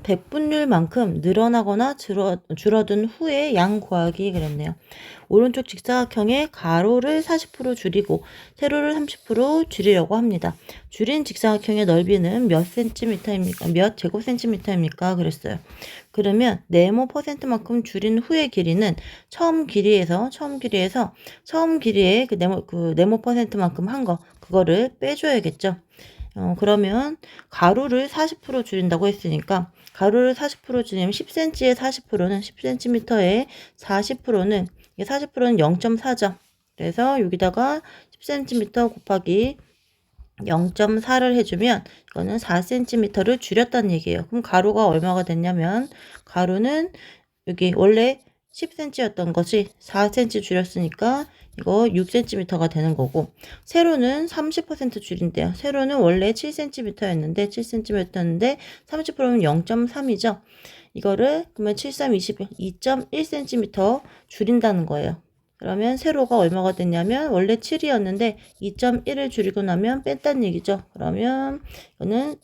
백분율만큼 늘어나거나 줄어든 후에 양 구하기 그랬네요. 오른쪽 직사각형의 가로를 40% 줄이고 세로를 30% 줄이려고 합니다. 줄인 직사각형의 넓이는 몇 센티미터입니까? 몇 제곱센티미터입니까? 그랬어요. 그러면 네모 퍼센트만큼 줄인 후의 길이는 처음 길이에 그 네모 퍼센트만큼 한 거 그거를 빼줘야겠죠. 그러면 가로를 40% 줄인다고 했으니까 가로를 40% 줄이면 10cm에 40%는 10cm에 40%는 40%는 0.4죠. 그래서 여기다가 10cm 곱하기 0.4를 해주면 이거는 4cm를 줄였다는 얘기예요. 그럼 가로가 얼마가 됐냐면 가로는 여기 원래 10cm였던 것이 4cm 줄였으니까 이거 6cm가 되는 거고 세로는 30% 줄인대요. 세로는 원래 7cm였는데 30%면 0.3이죠. 이거를 그러면 7, 3, 21, 2.1cm 줄인다는 거예요. 그러면 세로가 얼마가 됐냐면 원래 7이었는데 2.1을 줄이고 나면 뺐다는 얘기죠. 그러면 이거는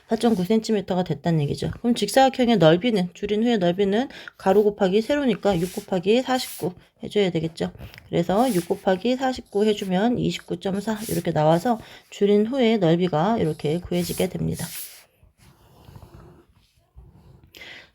4.9cm가 됐다는 얘기죠. 그럼 직사각형의 넓이는 줄인 후의 넓이는 가로 곱하기 세로니까 6 곱하기 49 해줘야 되겠죠. 그래서 6 곱하기 49 해주면 29.4 이렇게 나와서 줄인 후의 넓이가 이렇게 구해지게 됩니다.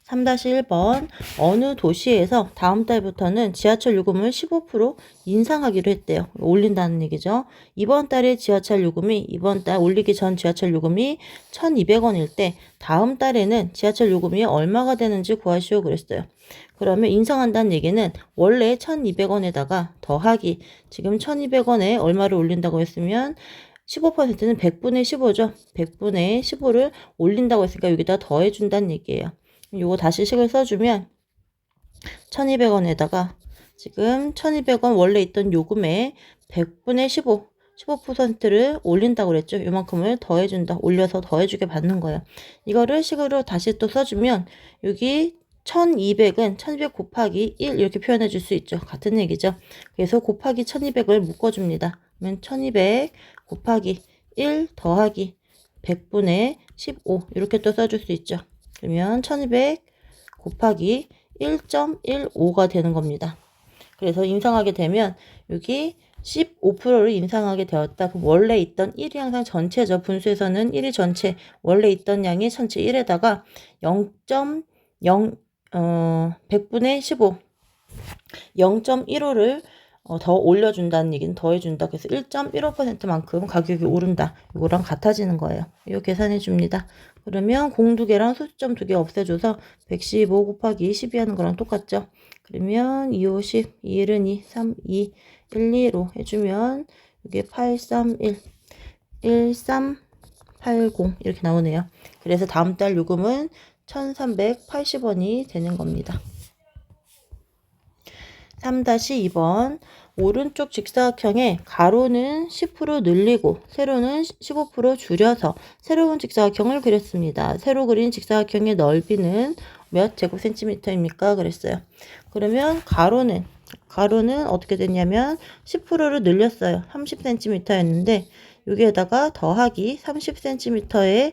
3-1번 어느 도시에서 다음 달부터는 지하철 요금을 15% 인상하기로 했대요. 올린다는 얘기죠. 이번 달에 지하철 요금이 이번 달 올리기 전 지하철 요금이 1,200원일 때 다음 달에는 지하철 요금이 얼마가 되는지 구하시오 그랬어요. 그러면 인상한다는 얘기는 원래 1,200원에다가 더하기 지금 1,200원에 얼마를 올린다고 했으면 15%는 100분의 15죠. 100분의 15를 올린다고 했으니까 여기다 더해준다는 얘기예요. 요거 다시 식을 써주면 1,200원에다가 지금 1,200원 원래 있던 요금에 100분의 15%를 올린다고 그랬죠. 요만큼을 더해준다. 올려서 더해주게 받는 거예요. 이거를 식으로 다시 또 써주면 여기 1,200은 1,200 곱하기 1 이렇게 표현해 줄 수 있죠. 같은 얘기죠. 그래서 곱하기 1,200을 묶어줍니다. 그러면 1,200 곱하기 1 더하기 100분의 15 이렇게 또 써줄 수 있죠. 그러면 1200 곱하기 1.15가 되는 겁니다. 그래서 인상하게 되면 여기 15%를 인상하게 되었다. 그럼 원래 있던 1이 항상 전체죠. 분수에서는 1이 전체, 원래 있던 양이 전체 1에다가 100분의 15, 0.15를 더 올려준다는 얘기는 더해준다. 그래서 1.15%만큼 가격이 오른다. 이거랑 같아지는 거예요. 이거 계산해 줍니다. 그러면 공 2개랑 소수점 2개 없애줘서 115 곱하기 12 하는 거랑 똑같죠. 그러면 2, 5, 10, 2, 1은 2, 3, 2, 1, 2로 해주면 이게 831, 1380 이렇게 나오네요. 그래서 다음 달 요금은 1,380원이 되는 겁니다. 3-2번 오른쪽 직사각형의 가로는 10% 늘리고 세로는 15% 줄여서 새로운 직사각형을 그렸습니다. 새로 그린 직사각형의 넓이는 몇 제곱센티미터입니까? 그랬어요. 그러면 가로는 어떻게 됐냐면 10%를 늘렸어요. 30cm였는데 여기에다가 더하기 30cm에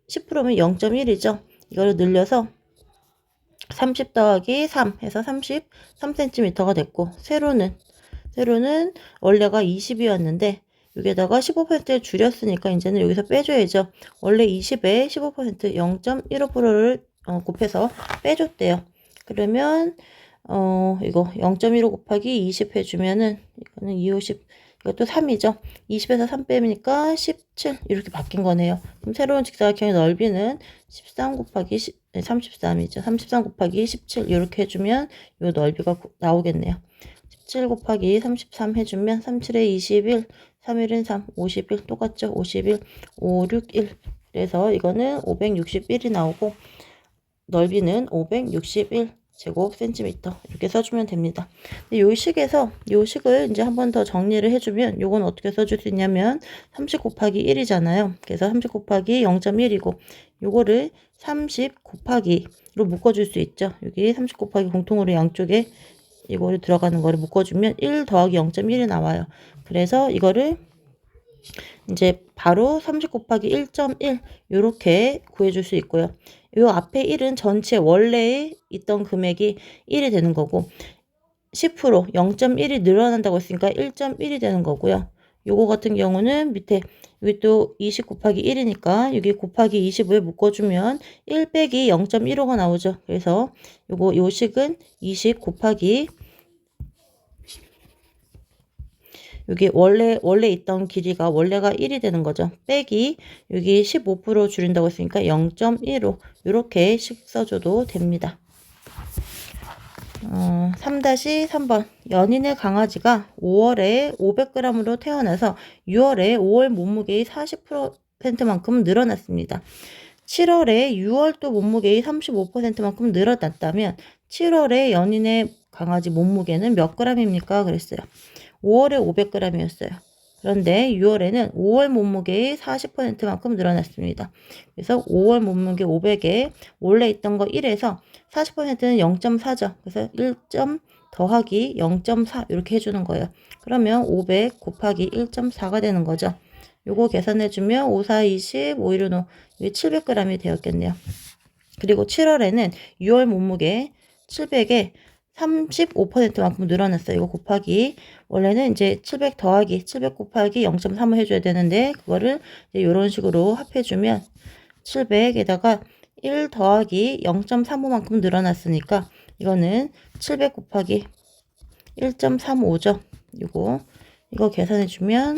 10%면 0.1이죠. 이거를 늘려서 30 더하기 3 해서 33cm가 됐고 세로는 원래가 20이었는데 여기에다가 15%를 줄였으니까 이제는 여기서 빼줘야죠. 원래 20에 15% 0.15%를 곱해서 빼줬대요. 그러면 이거 0.15 곱하기 20 해주면은 이거는 2, 50 이것도 3이죠. 20에서 3 빼니까 17 이렇게 바뀐 거네요. 그럼 새로운 직사각형의 넓이는 13 곱하기 33이죠. 33 곱하기 17 이렇게 해주면 이 넓이가 나오겠네요. 17 곱하기 33 해주면 37에 21, 3일은 3, 51 똑같죠. 51, 5, 6, 1 그래서 이거는 561이 나오고 넓이는 561 제곱센티미터 이렇게 써주면 됩니다. 이 식에서 이 식을 이제 한 번 더 정리를 해주면 요건 어떻게 써줄 수 있냐면 30 곱하기 1이잖아요. 그래서 30 곱하기 0.1이고 요거를 30 곱하기로 묶어줄 수 있죠. 여기 30 곱하기 공통으로 양쪽에 이거를 들어가는 거를 묶어주면 1 더하기 0.1이 나와요. 그래서 이거를 이제 바로 30 곱하기 1.1 요렇게 구해줄 수 있고요. 요 앞에 1은 전체 원래에 있던 금액이 1이 되는 거고 10% 0.1이 늘어난다고 했으니까 1.1이 되는 거고요. 요거 같은 경우는 밑에 여기 또 20 곱하기 1이니까 여기 곱하기 20을 묶어주면 1 빼기 0.15가 나오죠. 그래서 요 식은 20 곱하기 여기 원래 있던 길이가 원래가 1이 되는 거죠. 빼기 여기 15% 줄인다고 했으니까 0.15 이렇게 식 써줘도 됩니다. 3-3번 연인의 강아지가 5월에 500g으로 태어나서 6월에 5월 몸무게의 40%만큼 늘어났습니다. 7월에 6월 또 몸무게의 35%만큼 늘어났다면 7월에 연인의 강아지 몸무게는 몇 g입니까? 그랬어요. 5월에 500g이었어요. 그런데 6월에는 5월 몸무게의 40%만큼 늘어났습니다. 그래서 5월 몸무게 500에 원래 있던 거 1에서 40%는 0.4죠. 그래서 1. 더하기 0.4 이렇게 해주는 거예요. 그러면 500 곱하기 1.4가 되는 거죠. 요거 계산해주면 5, 4, 20, 5, 1, 5, 이게 700g이 되었겠네요. 그리고 7월에는 6월 몸무게 700에 35%만큼 늘어났어요. 이거 곱하기 원래는 이제 700 더하기 700 곱하기 0.3을 해줘야 되는데 그거를 이제 이런 식으로 합해주면 700에다가 1 더하기 0.35만큼 늘어났으니까 이거는 700 곱하기 1.35죠. 이거 계산해주면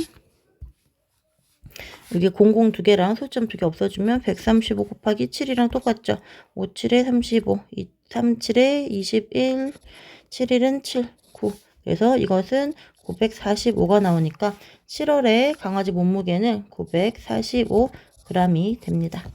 여기 00 두 개랑 소점 두 개 없어주면 135 곱하기 7이랑 똑같죠. 5, 7에 35, 3, 7에 21, 7일은 7, 9. 그래서 이것은 945가 나오니까 7월에 강아지 몸무게는 945g이 됩니다.